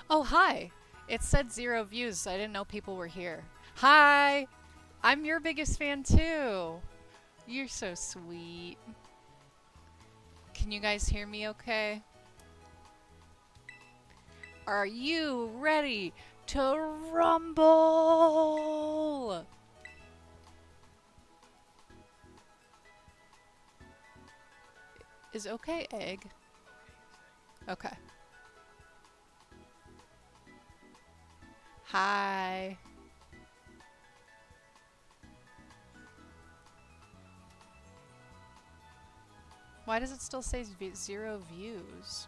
Oh, hi. It said 0 views, so I didn't know people were here. Hi! I'm your biggest fan too. You're so sweet. Can you guys hear me okay? Are you ready to rumble? Is okay egg? Okay. Hi. Why does it still say 0 views?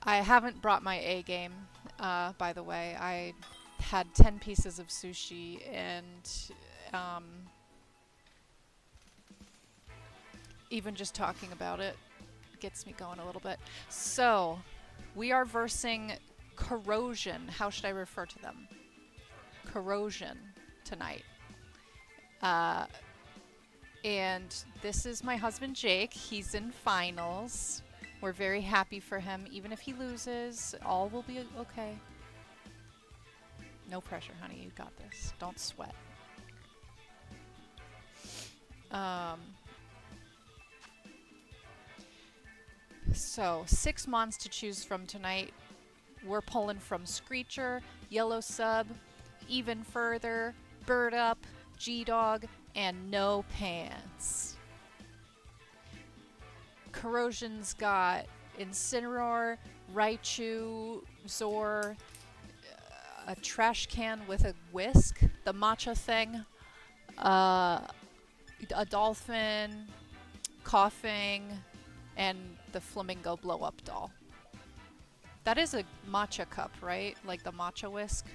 I haven't brought my A game, by the way. I had 10 pieces of sushi and um, even just talking about it gets me going a little bit. So, we are versing Corrosion. How should I refer to them? Corrosion tonight. Uh, and this is my husband Jake. He's in finals. We're very happy for him. Even if he loses, all will be okay. No pressure, honey. You got this. Don't sweat. So, 6 mons to choose from tonight. We're pulling from Screecher, Yellow Sub, Even Further, Bird Up, G-Dog, and No Pants. Corrosion's got Incineroar, Raichu, Zor, a trash can with a whisk, the matcha thing, a dolphin, coughing, and the flamingo blow-up doll. That is a matcha cup, right? Like the matcha whisk.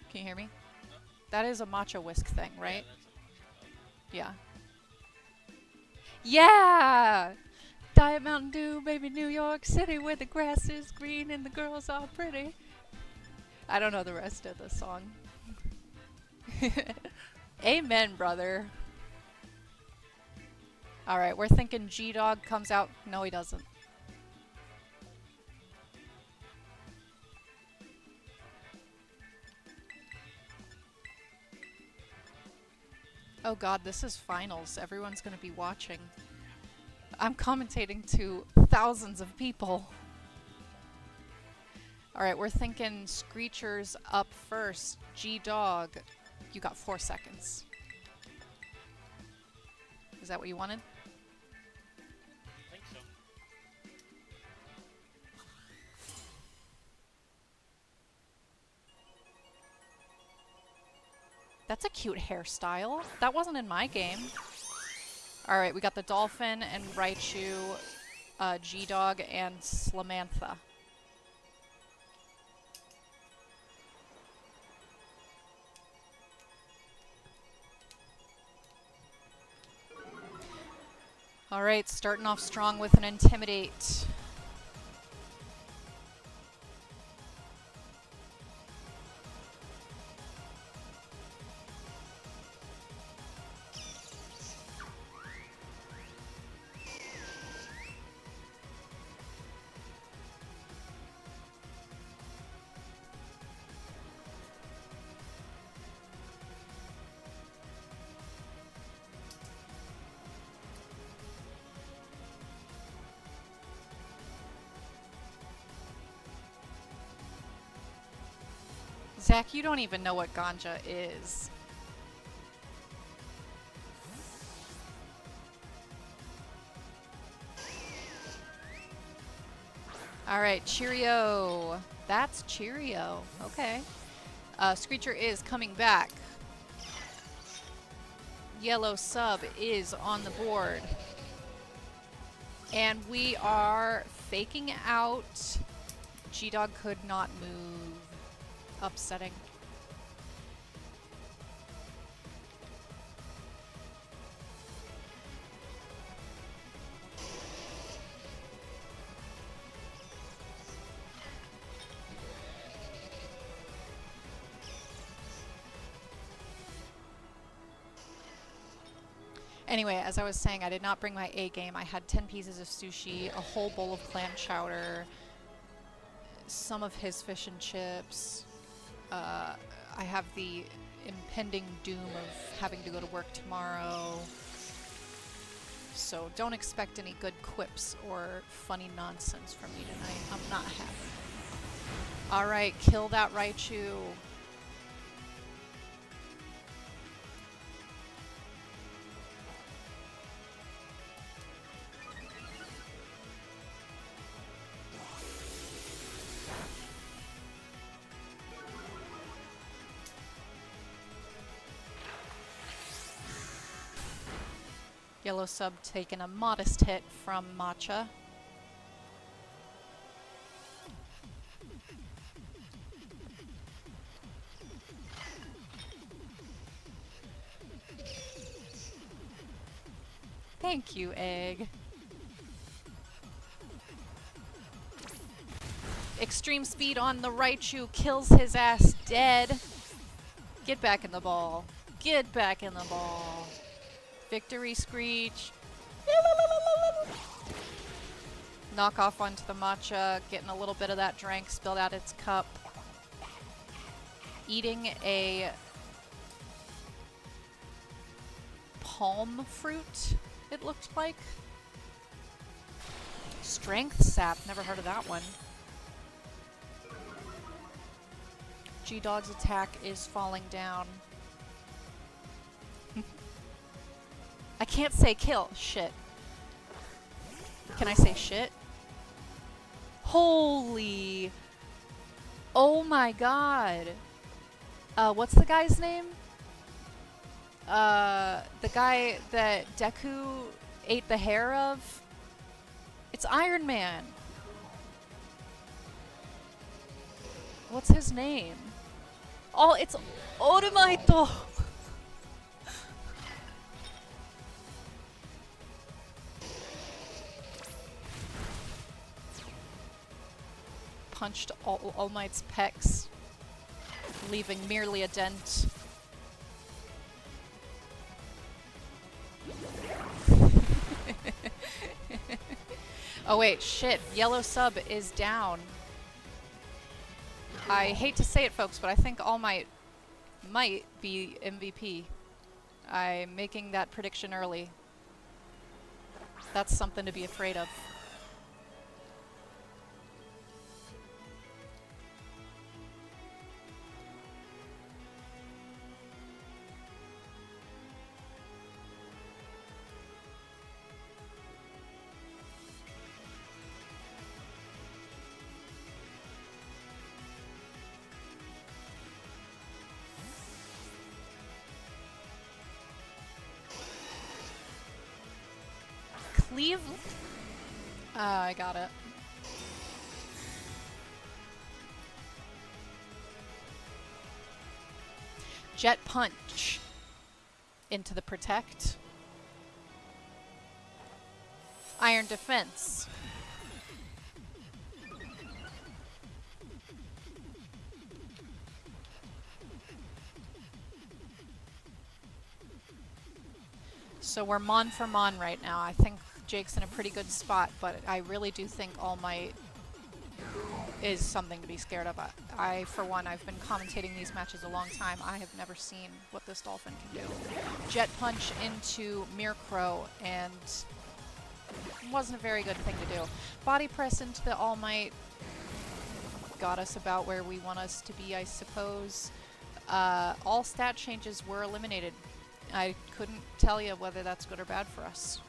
Can you hear me? That is a matcha whisk thing, right? Yeah. Yeah! Diet Mountain Dew, baby, New York City, where the grass is green and the girls are pretty. I don't know the rest of the song. Amen, brother. Alright, we're thinking G-Dog comes out. No, he doesn't. Oh god, this is finals. Everyone's gonna be watching. I'm commentating to thousands of people. Alright, we're thinking Screechers up first. G-Dog, you got 4 seconds. Is that what you wanted? I think so. That's a cute hairstyle. That wasn't in my game. Alright, we got the Dolphin and Raichu, G-Dog, and Slamantha. Alright, starting off strong with an Intimidate. Zach, you don't even know what ganja is. Alright, Cheerio. That's Cheerio. Okay. Screecher is coming back. Yellow Sub is on the board. And we are faking out. G-Dog could not move. Upsetting. Anyway, as I was saying, I did not bring my A game. I had 10 pieces of sushi, a whole bowl of clam chowder, some of his fish and chips. I have the impending doom of having to go to work tomorrow. So don't expect any good quips or funny nonsense from me tonight. I'm not happy. Alright, kill that Raichu. Yellow sub taking a modest hit from Matcha. Thank you, Egg. Extreme speed on the Raichu kills his ass dead. Get back in the ball. Get back in the ball. Victory Screech. Knock off onto the Matcha, getting a little bit of that drink spilled out its cup. Eating a palm fruit, it looked like. Strength sap, never heard of that one. G-Dog's attack is falling down. I can't say kill. Shit. Can I say shit? Holy. Oh my god. What's the guy's name? The guy that Deku ate the hair of? It's Iron Man. What's his name? Oh, it's Orumaito. Punched All Might's pecs, leaving merely a dent. Oh wait, shit, Yellow sub is down. I hate to say it, folks, but I think All Might might be MVP. I'm making that prediction early. That's something to be afraid of. Cleveland? I got it. Jet punch into the protect. Iron defense. So we're mon for mon right now. I think Jake's in a pretty good spot, but I really do think All Might is something to be scared of. I, for one, I've been commentating these matches a long time. I have never seen what this Dolphin can do. Jet punch into Murkrow, and wasn't a very good thing to do. Body press into the All Might got us about where we want us to be, I suppose. All stat changes were eliminated. I couldn't tell you whether that's good or bad for us.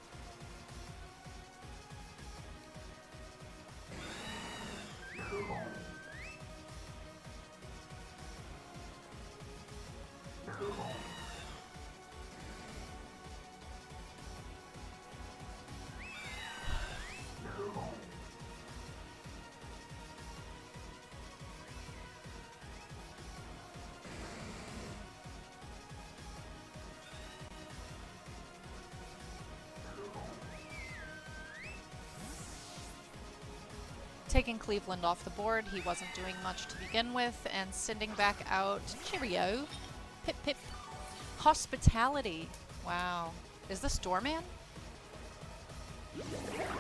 Taking Cleveland off the board, he wasn't doing much to begin with, and sending back out Cheerio. Pip pip. Hospitality. Wow. Is this Doorman?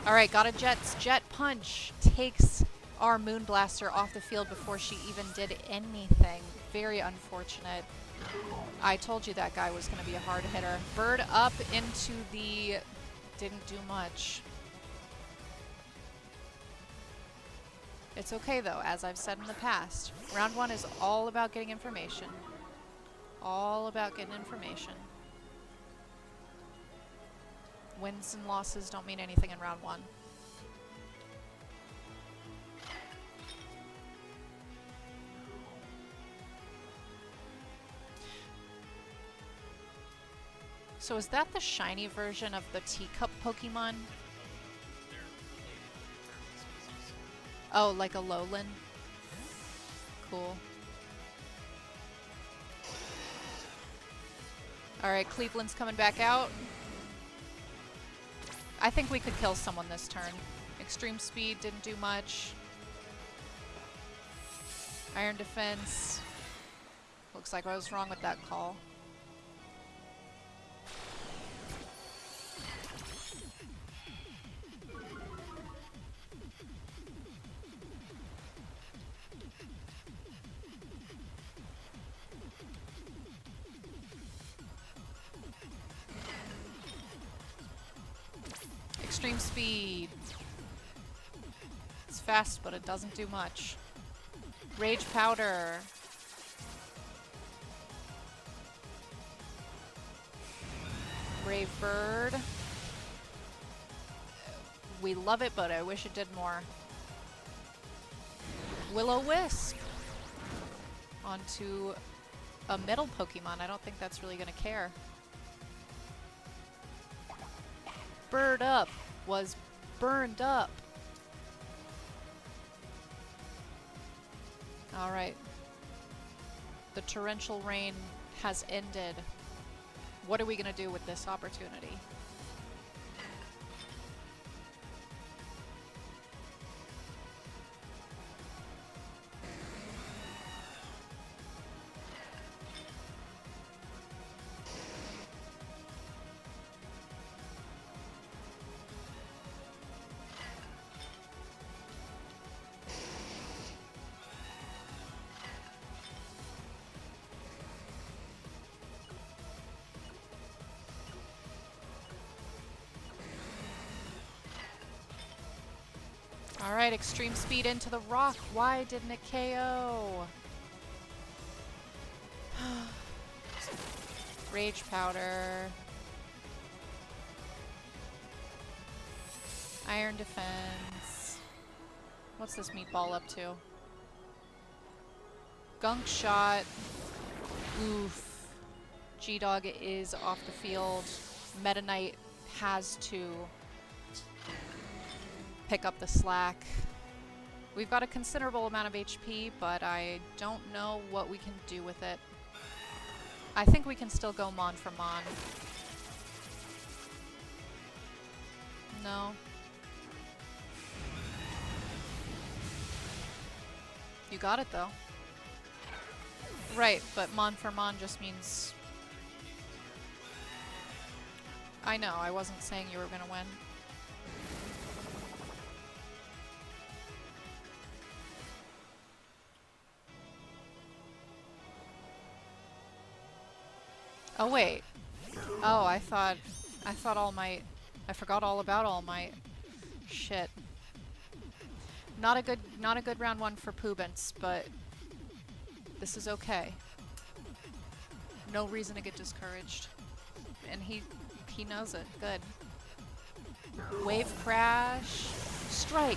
Alright, got a jet punch. Takes our Moonblaster off the field before she even did anything. Very unfortunate. I told you that guy was going to be a hard hitter. Bird up into the... Didn't do much. It's okay though, as I've said in the past. Round 1 is all about getting information. All about getting information. Wins and losses don't mean anything in round 1. So is that the shiny version of the teacup Pokemon? Oh, like a lowland? Cool. Alright, Cleveland's coming back out. I think we could kill someone this turn. Extreme speed didn't do much. Iron defense. Looks like I was wrong with that call. Extreme speed. It's fast, but it doesn't do much. Rage powder. Brave bird. We love it, but I wish it did more. Will-O-Wisp. Onto a middle Pokemon. I don't think that's really going to care. Bird up was burned up. Alright. The torrential rain has ended. What are we going to do with this opportunity? Alright, extreme speed into the rock. Why didn't it KO? Rage powder. Iron defense. What's this meatball up to? Gunk shot. Oof. G-Dog is off the field. Meta Knight has to pick up the slack. We've got a considerable amount of HP, but I don't know what we can do with it. I think we can still go Mon for Mon. No. You got it though. Right, but Mon for Mon just means... I know, I wasn't saying you were gonna win. Oh wait. Oh, I thought All Might. I forgot all about All Might. Shit. Not a good round 1 for Poobance, but this is okay. No reason to get discouraged. And he knows it. Good. Wave crash. Strike.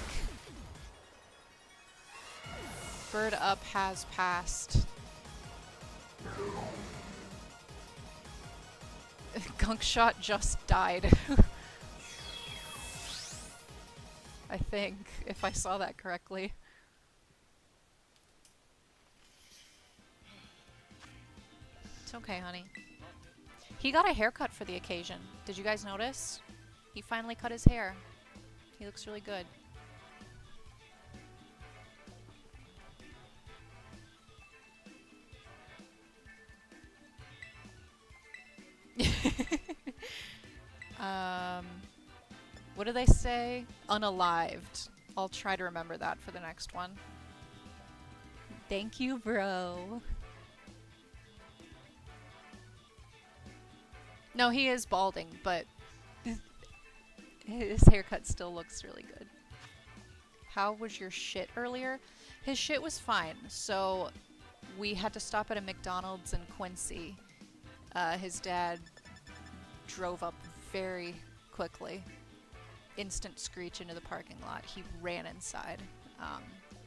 Bird up has passed. Gunk shot just died. I think, if I saw that correctly. It's okay, honey. He got a haircut for the occasion. Did you guys notice? He finally cut his hair. He looks really good. What do they say? Unalived. I'll try to remember that for the next one. Thank you, bro. No, he is balding, but his haircut still looks really good. How was your shit earlier? His shit was fine, so we had to stop at a McDonald's in Quincy. His dad drove up very quickly. Instant screech into the parking lot. He ran inside.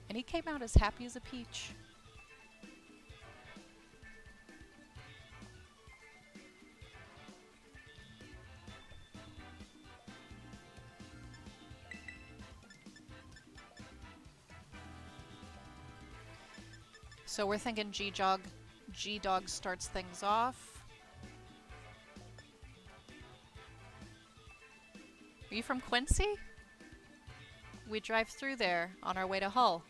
And he came out as happy as a peach. So we're thinking G-Dog starts things off. Are you from Quincy? We drive through there on our way to Hull.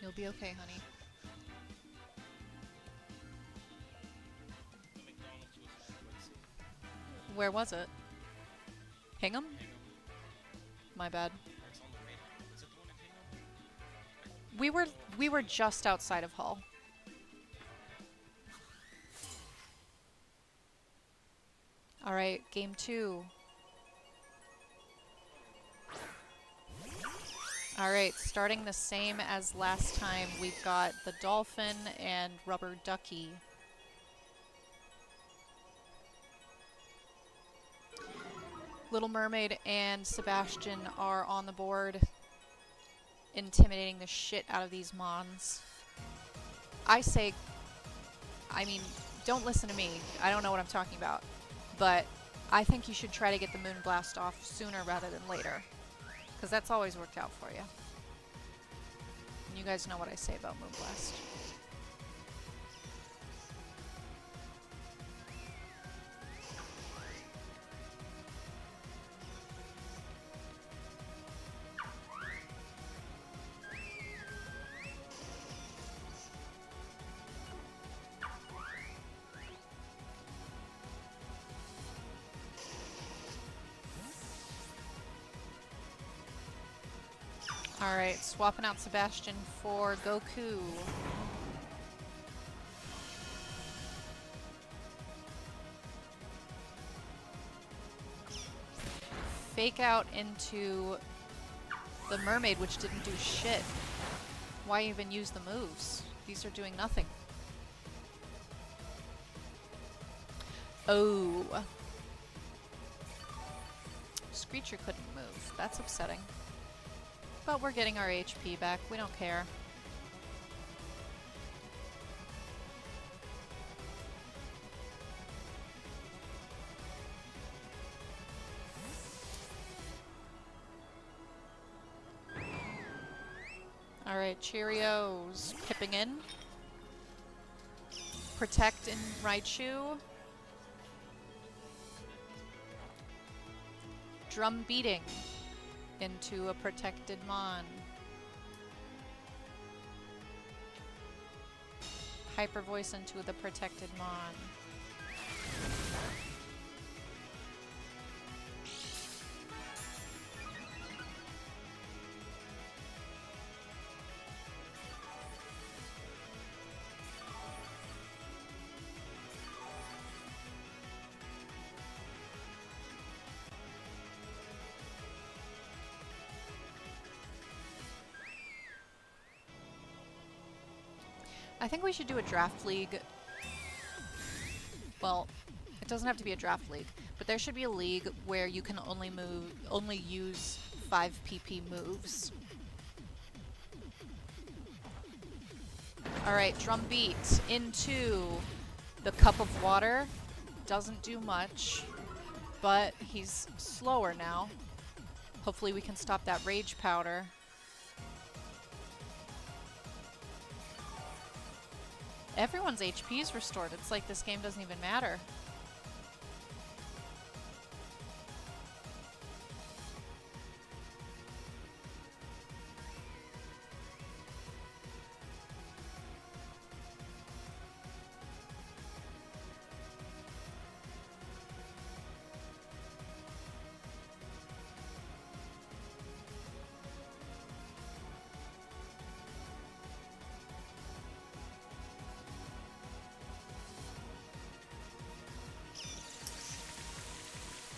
You'll be okay, honey. The McDonald's was in Quincy. Where was it? Hingham? Hingham. My bad. It's on the radar. Is it the one in Hingham? We were just outside of Hull. All right, game 2. All right, starting the same as last time, we've got the dolphin and rubber ducky. Little Mermaid and Sebastian are on the board, intimidating the shit out of these mons. I mean, don't listen to me. I don't know what I'm talking about. But I think you should try to get the Moonblast off sooner rather than later. Because that's always worked out for you. And you guys know what I say about Moonblast. Alright, swapping out Sebastian for Goku. Fake out into the mermaid, which didn't do shit. Why even use the moves? These are doing nothing. Oh. Screecher couldn't move. That's upsetting. But we're getting our HP back. We don't care. Alright, Cheerios. Pipping in. Protect in Raichu. Drum beating into a protected mon. Hyper voice into the protected mon. I think we should do a draft league. Well, it doesn't have to be a draft league, but there should be a league where you can only use 5 PP moves. Alright, drum beat into the cup of water. Doesn't do much, but he's slower now. Hopefully we can stop that rage powder. Everyone's HP is restored. It's like this game doesn't even matter.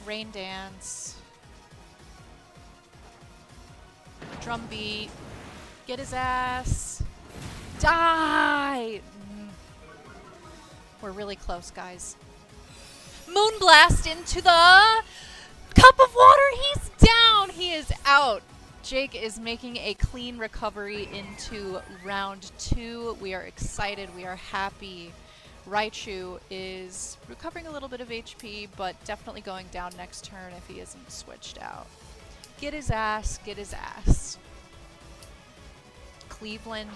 Rain Dance. Drum beat. Get his ass. Die! We're really close, guys. Moonblast into the cup of water. He's down. He is out. Jake is making a clean recovery into round 2. We are excited. We are happy. Raichu is recovering a little bit of HP, but definitely going down next turn if he isn't switched out. Get his ass, get his ass. Cleveland.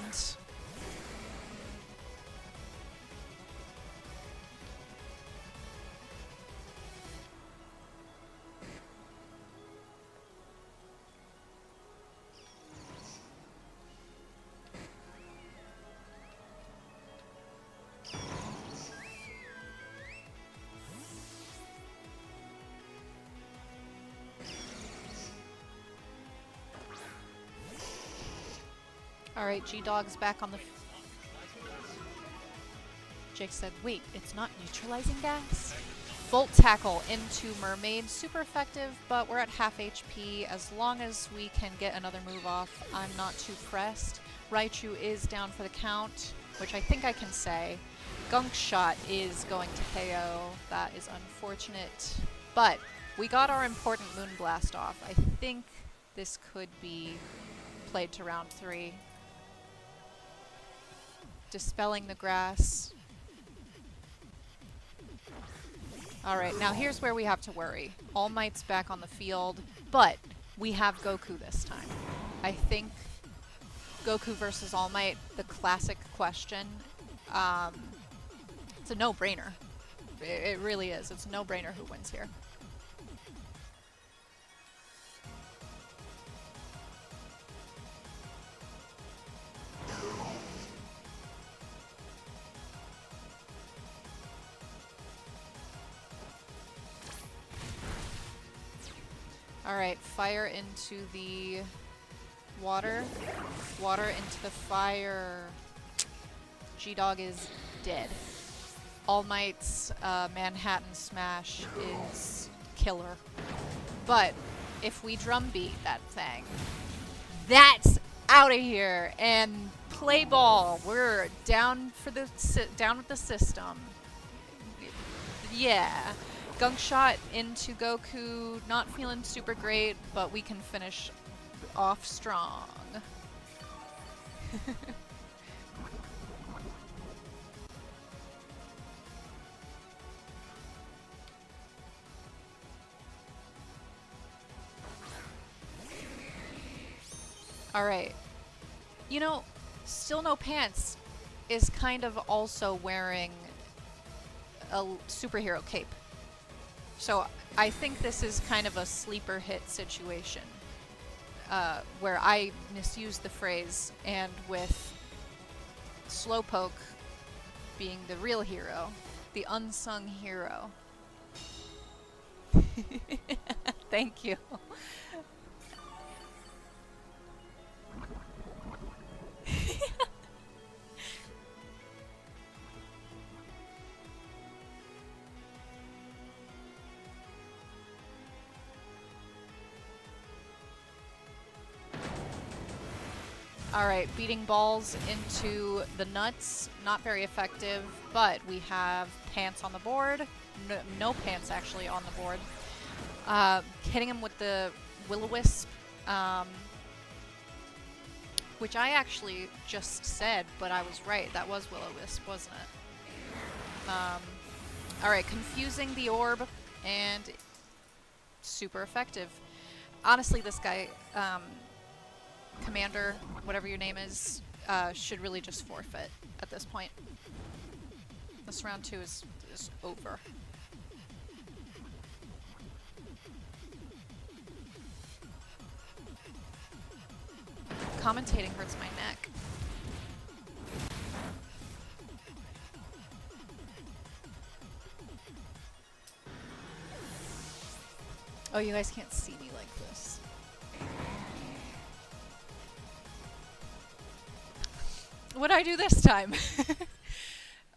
Alright, G-Dog's back on the... Jake said, wait, it's not neutralizing gas? Volt Tackle into Mermaid. Super effective, but we're at half HP. As long as we can get another move off, I'm not too pressed. Raichu is down for the count, which I think I can say. Gunk Shot is going to KO. That is unfortunate. But we got our important Moonblast off. I think this could be played to round 3. Dispelling the grass. Alright, now here's where we have to worry. All Might's back on the field, but we have Goku this time. I think Goku versus All Might, the classic question. It's a no-brainer. It really is. It's a no-brainer who wins here. Alright, fire into the water. Water into the fire. G-Dog is dead. All Might's Manhattan Smash is killer. But if we drum beat that thing, that's out of here. And play ball. We're down for the down with the system. Yeah. Gunk Shot into Goku, not feeling super great, but we can finish off strong. Alright. You know, Still No Pants is kind of also wearing a superhero cape. So I think this is kind of a sleeper hit situation, where I misused the phrase, and with Slowpoke being the real hero, the unsung hero. Thank you. Alright, beating balls into the nuts, not very effective, but we have Pants on the board. No Pants actually on the board. Hitting him with the Will-O-Wisp, which I actually just said, but I was right. That was Will-O-Wisp, wasn't it? Alright, confusing the orb, and super effective. Honestly, this guy, Commander, whatever your name is, should really just forfeit at this point. This round 2 is over. Commentating hurts my neck. Oh, you guys can't see me like this. What'd I do this time?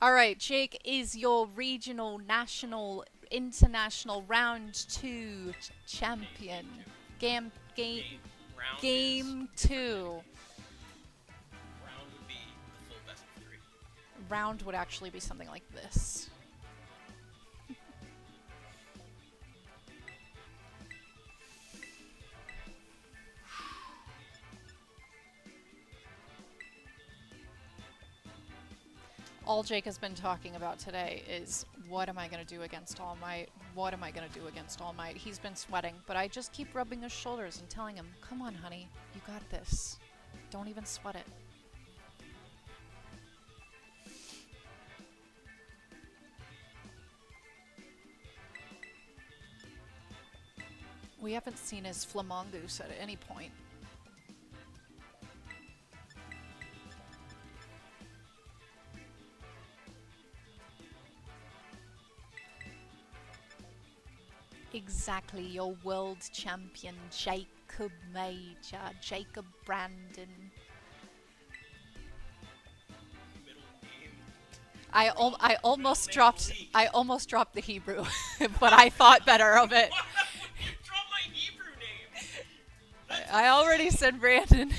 Alright, Jake is your regional, national, international round 2 champion. Game Round 2. Round would be the full best of 3. Round would actually be something like this. All Jake has been talking about today is, what am I going to do against All Might? What am I going to do against All Might? He's been sweating, but I just keep rubbing his shoulders and telling him, come on, honey, you got this. Don't even sweat it. We haven't seen his Flamongoose at any point. Exactly, your world champion, Jacob Major, Jacob Brandon. Middle name. I almost dropped the Hebrew, but I thought better of it. Why would you drop my Hebrew name? I already said Brandon.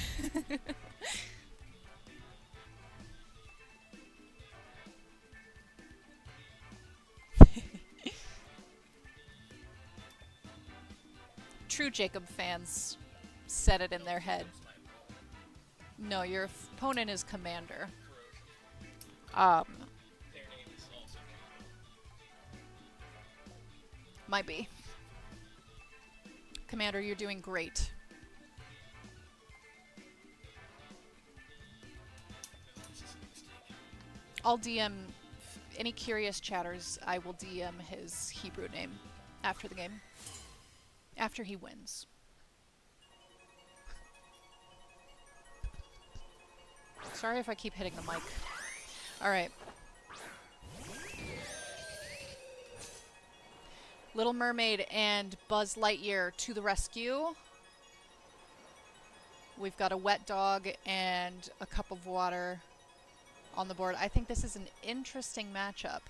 True Jacob fans said it in their head. No, your opponent is Commander. Corrosion. Their name is also Jacob. Might be. Commander, you're doing great. No, this is a mistake. I'll DM any curious chatters. I will DM his Hebrew name after the game. After he wins. Sorry if I keep hitting the mic. Alright. Little Mermaid and Buzz Lightyear to the rescue. We've got a wet dog and a cup of water on the board. I think this is an interesting matchup.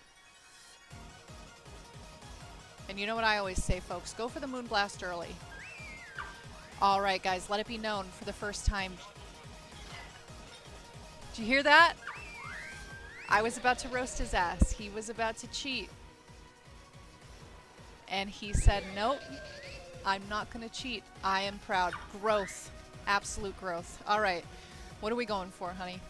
And you know what I always say, folks, go for the Moonblast early. All right, guys, let it be known for the first time. Did you hear that? I was about to roast his ass. He was about to cheat. And he said, nope, I'm not going to cheat. I am proud. Growth. Absolute growth. All right. What are we going for, honey?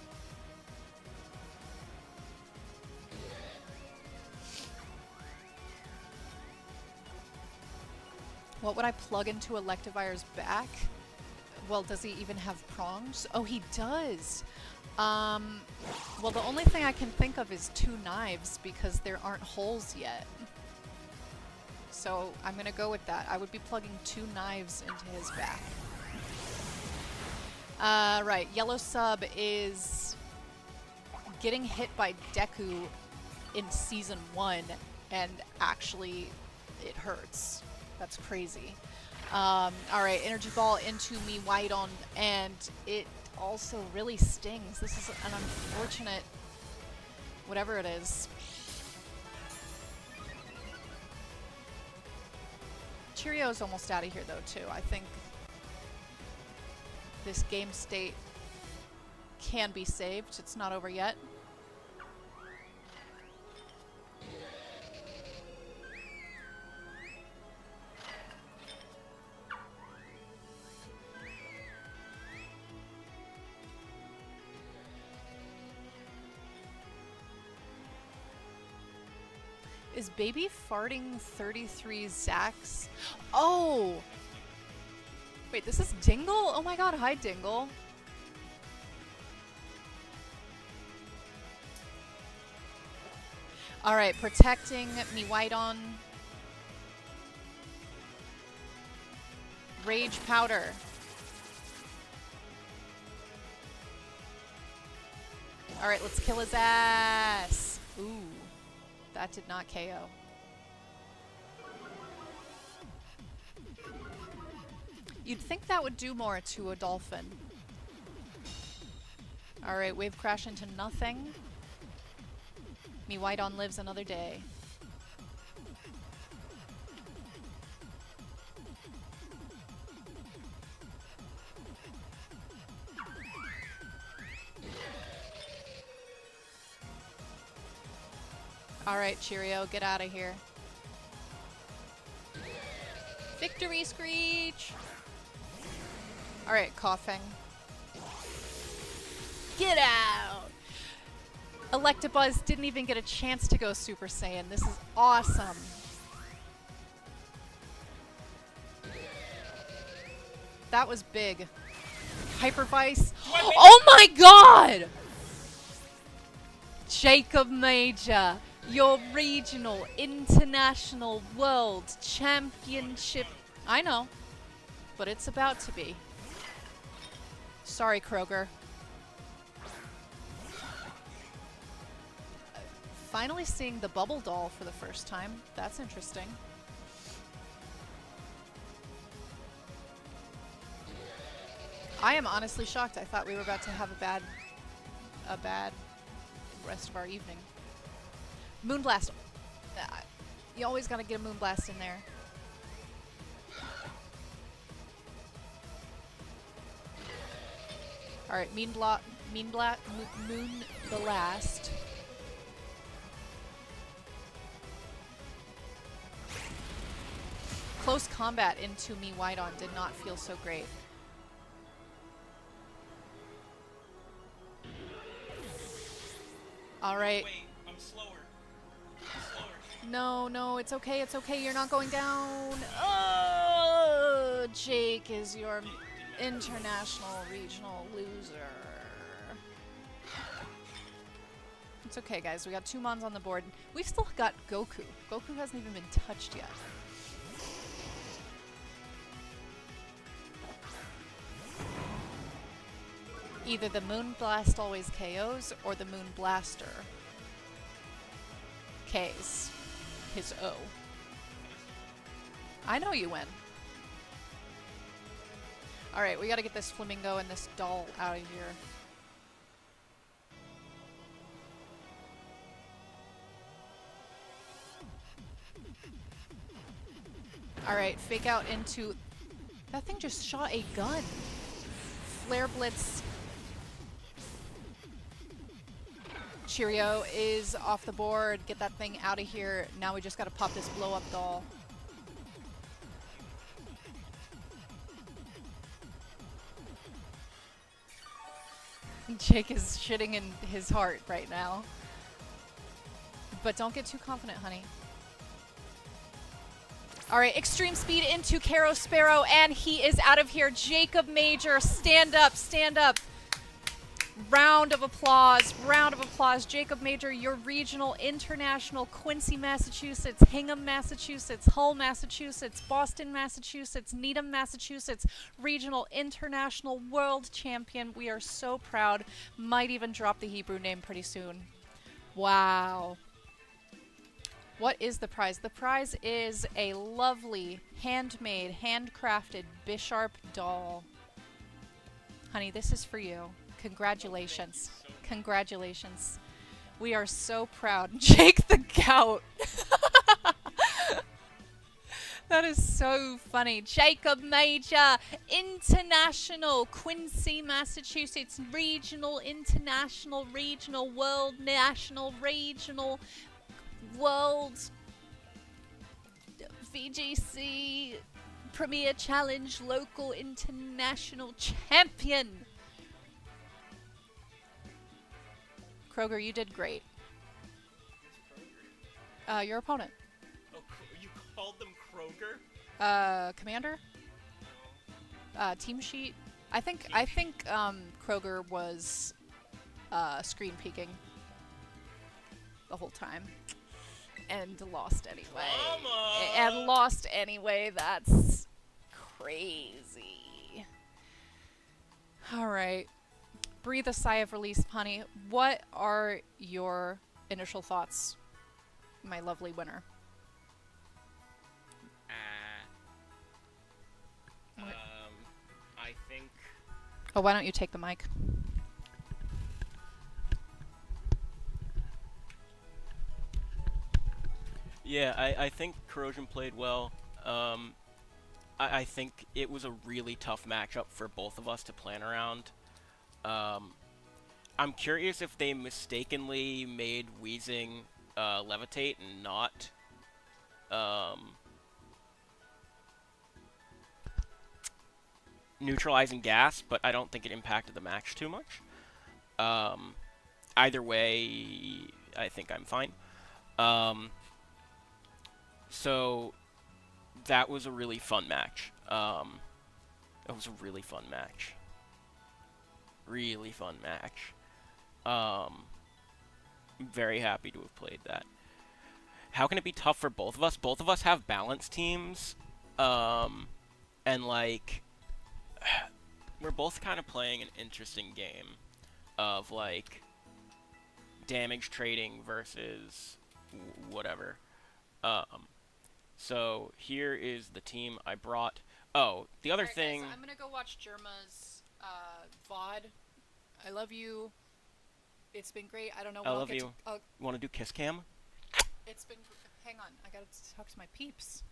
What would I plug into Electivire's back? Well, does he even have prongs? Oh, he does. Well, the only thing I can think of is 2 knives because there aren't holes yet. So I'm going to go with that. I would be plugging 2 knives into his back. Right, Yellow Sub is getting hit by Deku in Season 1, and actually it hurts. That's crazy. Alright, Energy Ball into me, White on, and it also really stings. This is an unfortunate whatever it is. Cheerio's almost out of here though too. I think this game state can be saved. It's not over yet. Is Baby farting 33 Zax? Oh! Wait, this is Dingle? Oh my god, hi Dingle. Alright, protecting me white on. Rage powder. Alright, let's kill his ass. Ooh, that did not KO. You'd think that would do more to a dolphin. Alright, wave crash into nothing. Me white on lives another day. Alright, Cheerio, get out of here. Victory Screech! Alright, coughing. Get out! Electabuzz didn't even get a chance to go Super Saiyan. This is awesome. That was big. Hyper Vice. Oh my god! Jacob Major, your regional, international, world championship. I know, but it's about to be. Sorry, Kroger. Finally seeing the bubble doll for the first time. That's interesting. I am honestly shocked. I thought we were about to have a bad rest of our evening. Moonblast. You always gotta get a Moonblast in there. Alright, Moonblast. Close combat into me white on did not feel so great. Alright. Wait, I'm slower. No, no, it's okay, it's okay. You're not going down. Oh, Jake is your international regional loser. It's okay, guys. We got 2 Mons on the board. We've still got Goku. Goku hasn't even been touched yet. Either the Moonblast always KOs or the Moonblaster Ks his O. I know you win. Alright, we gotta get this Flamingo and this doll out of here. Alright, fake out into... That thing just shot a gun. Flare Blitz. Cheerio is off the board. Get that thing out of here. Now we just gotta pop this blow up doll. Jake is shitting in his heart right now. But don't get too confident, honey. Alright, extreme speed into Karo Sparrow, and he is out of here. Jacob Major, stand up, stand up. Round of applause, round of applause. Jacob Major, your regional, international, Quincy, Massachusetts, Hingham, Massachusetts, Hull, Massachusetts, Boston, Massachusetts, Needham, Massachusetts, regional, international, world champion. We are so proud. Might even drop the Hebrew name pretty soon. Wow. What is the prize? The prize is a lovely, handmade, handcrafted Bisharp doll. Honey, this is for you. Congratulations. Congratulations. We are so proud. Jake the Gout. That is so funny. Jacob Major, international, Quincy, Massachusetts, regional, international, regional, world, national, regional, world, VGC, Premier Challenge, local, international champion. Kroger, you did great. Your opponent. Oh, you called them Kroger? Commander? Team sheet? I think Kroger was screen peeking the whole time. and lost anyway. Mama! And lost anyway. That's crazy. All right. Breathe a sigh of relief, honey. What are your initial thoughts, my lovely winner? Um, I think Oh, why don't you take the mic? Yeah, I think Corrosion played well. I think it was a really tough matchup for both of us to plan around. Um, I'm curious if they mistakenly made Wheezing levitate and not neutralizing gas, but I don't think it impacted the match too much. Either way, I think I'm fine. So that was a really fun match. It was a really fun match. Really fun match. I'm very happy to have played that. How can it be tough for both of us? Both of us have balanced teams. And like we're both kind of playing an interesting game of like damage trading versus whatever. So here is the team I brought. Oh, the other thing. Guys, I'm gonna go watch Germa's VOD. I love you. It's been great. I don't know. I When love I'll get you. To, Want to do kiss cam? it's been. Hang on. I gotta talk to my peeps.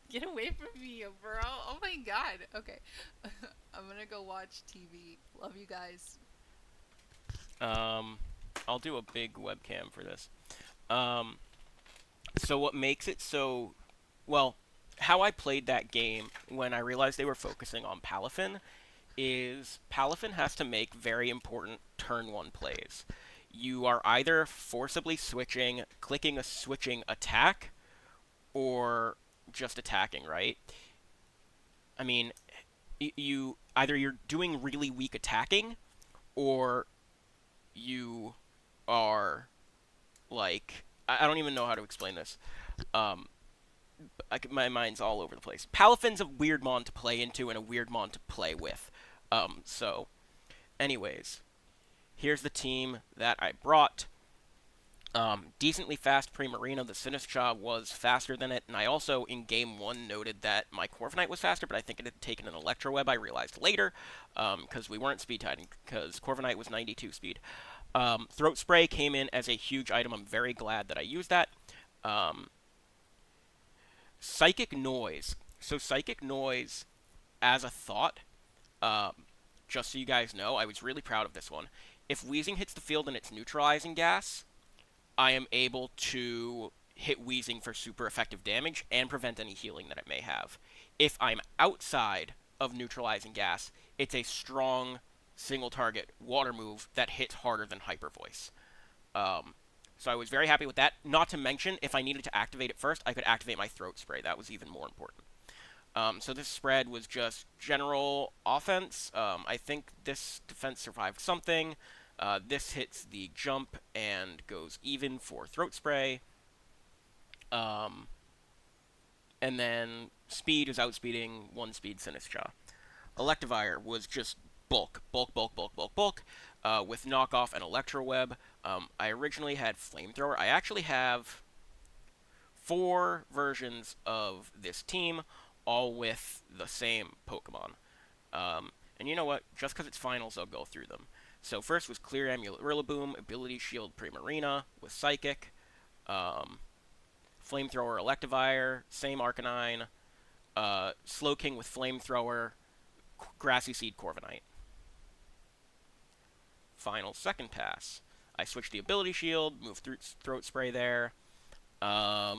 Get away from me, bro. Oh my god. Okay. I'm gonna go watch TV. Love you guys. I'll do a big webcam for this. So what makes it so, well, how I played that game when I realized they were focusing on Palafin is Palafin has to make very important turn 1 plays. You are either forcibly switching, clicking a switching attack, or just attacking, right? I mean, you either you're doing really weak attacking, or you are like I don't even know how to explain this. My mind's all over the place. Palafin's a weird mon to play into and a weird mon to play with. So, anyways, here's the team that I brought. Decently fast pre-Marina. The Sinistcha was faster than it, and I also, in Game 1, noted that my Corviknight was faster, but I think it had taken an Electro Web, I realized later, because we weren't speed-tiding, because Corviknight was 92 speed. Throat Spray came in as a huge item. I'm very glad that I used that. Psychic Noise. So Psychic Noise, as a thought, just so you guys know, I was really proud of this one. If Wheezing hits the field and it's neutralizing gas, I am able to hit Wheezing for super effective damage and prevent any healing that it may have. If I'm outside of neutralizing gas, it's a strong single target water move that hits harder than Hyper Voice. So I was very happy with that. Not to mention, if I needed to activate it first, I could activate my Throat Spray. That was even more important. So this spread was just general offense. I think this defense survived something. This hits the jump and goes even for Throat Spray. And then speed is outspeeding 1 speed Sinistcha. Electivire was just bulk, with knockoff and Electro Web. I originally had Flamethrower. I actually have 4 versions of this team, all with the same Pokemon. And you know what? Just because it's finals, I'll go through them. So first was Clear Amulet Rillaboom, Ability Shield Primarina with Psychic, Flamethrower Electivire, same Arcanine, Slowking with Flamethrower, Grassy Seed Corviknight. Final second pass. I switched the Ability Shield, moved through Throat Spray there. I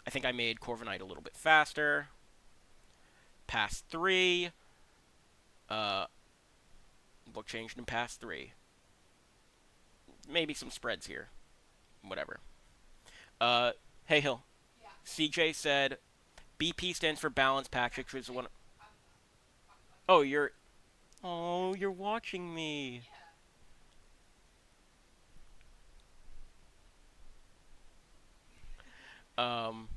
think I made Corviknight a little bit faster. Pass 3. Book changed in pass 3. Maybe some spreads here. Whatever. Hey Hill. Yeah. CJ said BP stands for Balance Pack, which is one. Oh, you're watching me. Um,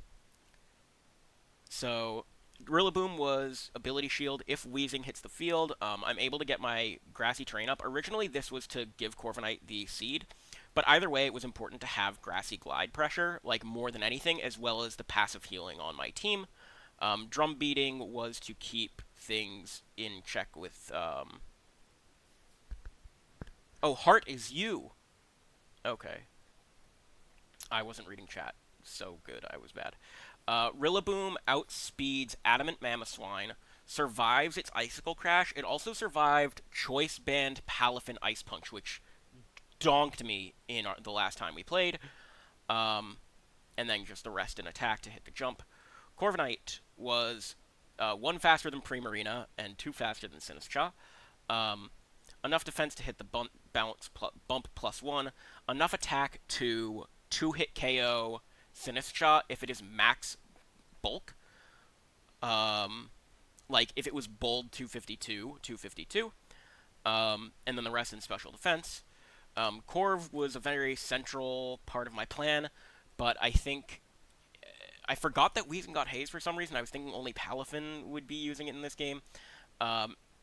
so Rillaboom was ability shield. If Weezing hits the field, I'm able to get my grassy terrain up. Originally, this was to give Corviknight the seed, but either way, it was important to have grassy glide pressure, like more than anything, as well as the passive healing on my team. Drum beating was to keep things in check with. Oh, Heart is you. Okay. I wasn't reading chat. So good, I was bad. Rillaboom outspeeds Adamant Mamoswine, survives its Icicle Crash. It also survived Choice Band Palafin Ice Punch, which donked me in the last time we played. And then just the rest in attack to hit the jump. Corviknight was 1 faster than Primarina and 2 faster than Sinistcha. Enough defense to hit the bump +1. Enough attack to 2-hit KO Sinistcha if it is max bulk. Like if it was bold 252. And then the rest in special defense. Corv was a very central part of my plan, but I think I forgot that Weezing got Haze for some reason. I was thinking only Palafin would be using it in this game.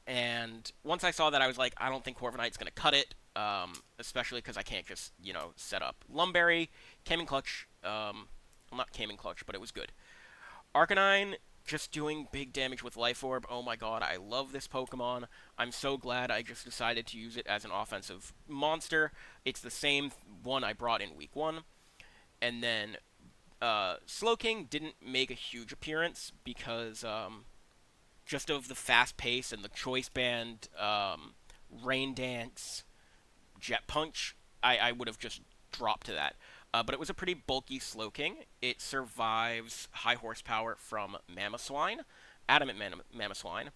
And once I saw that, I was like, I don't think Corviknight's going to cut it, especially because I can't just, set up Lumberry. Came in clutch. Well, not came in clutch, but it was good. Arcanine, just doing big damage with Life Orb. Oh my god, I love this Pokemon. I'm so glad I just decided to use it as an offensive monster. It's the same one I brought in Week 1. And then Slowking didn't make a huge appearance because just of the fast pace and the Choice Band, Rain Dance, Jet Punch. I would have just dropped to that. But it was a pretty bulky Slowking. It survives high horsepower from Mamoswine, Adamant Mamoswine.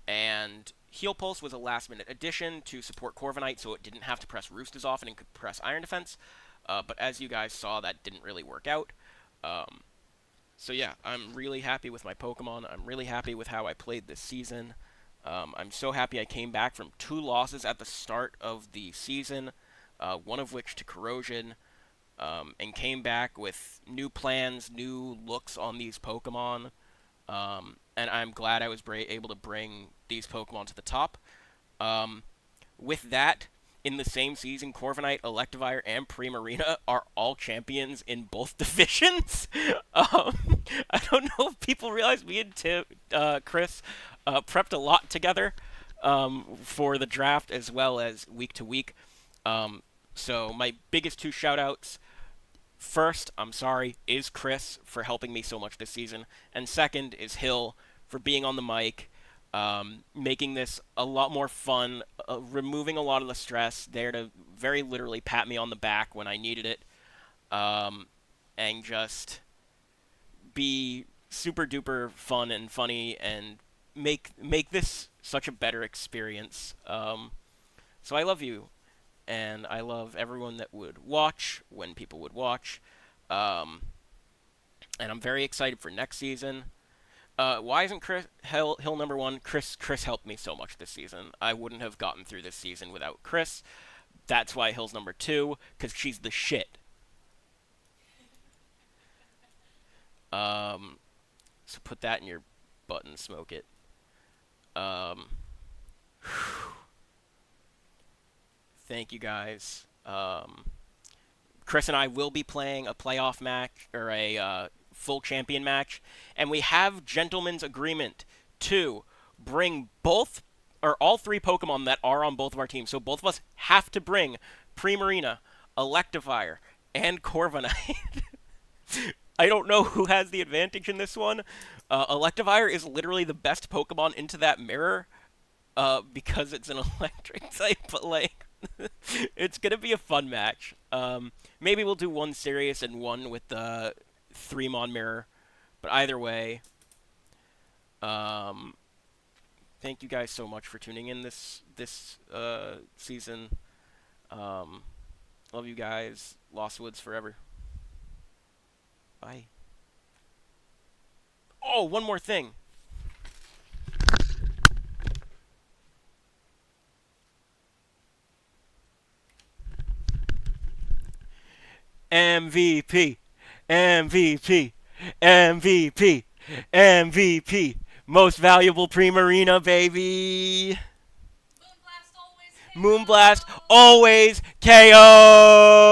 And Heal Pulse was a last-minute addition to support Corviknight, so it didn't have to press Roost as often and could press Iron Defense. But as you guys saw, that didn't really work out. So yeah, I'm really happy with my Pokemon. I'm really happy with how I played this season. I'm so happy I came back from 2 losses at the start of the season, one of which to Corrosion, and came back with new plans, new looks on these Pokemon. And I'm glad I was able to bring these Pokemon to the top. With that, in the same season, Corviknight, Electivire, and Primarina are all champions in both divisions. I don't know if people realize me and Chris prepped a lot together for the draft as well as week to week. So my biggest 2 shout-outs, first, I'm sorry, is Chris for helping me so much this season. And second is Hill for being on the mic, making this a lot more fun, removing a lot of the stress, there to very literally pat me on the back when I needed it, and just be super duper fun and funny and make this such a better experience. So I love you, and I love everyone that would watch when people would watch, and I'm very excited for next season. Why isn't Chris Hill number 1? Chris helped me so much this season. I wouldn't have gotten through this season without Chris. That's why Hill's number 2, because she's the shit. So put that in your butt and smoke it. Thank you guys. Chris and I will be playing a playoff match, or a full champion match, and we have gentleman's agreement to bring both, or all 3 Pokemon that are on both of our teams. So both of us have to bring Primarina, Electivire, and Corviknight. I don't know who has the advantage in this one. Electivire is literally the best Pokemon into that mirror, because it's an electric type, but like, it's gonna be a fun match. Maybe we'll do one serious and one with the 3-mon mirror, but either way, thank you guys so much for tuning in this season. Love you guys. Lost Woods forever. Bye. Oh, one more thing. MVP. MVP. MVP. MVP. Most valuable Primarina, baby. Moonblast always. Moonblast always KO.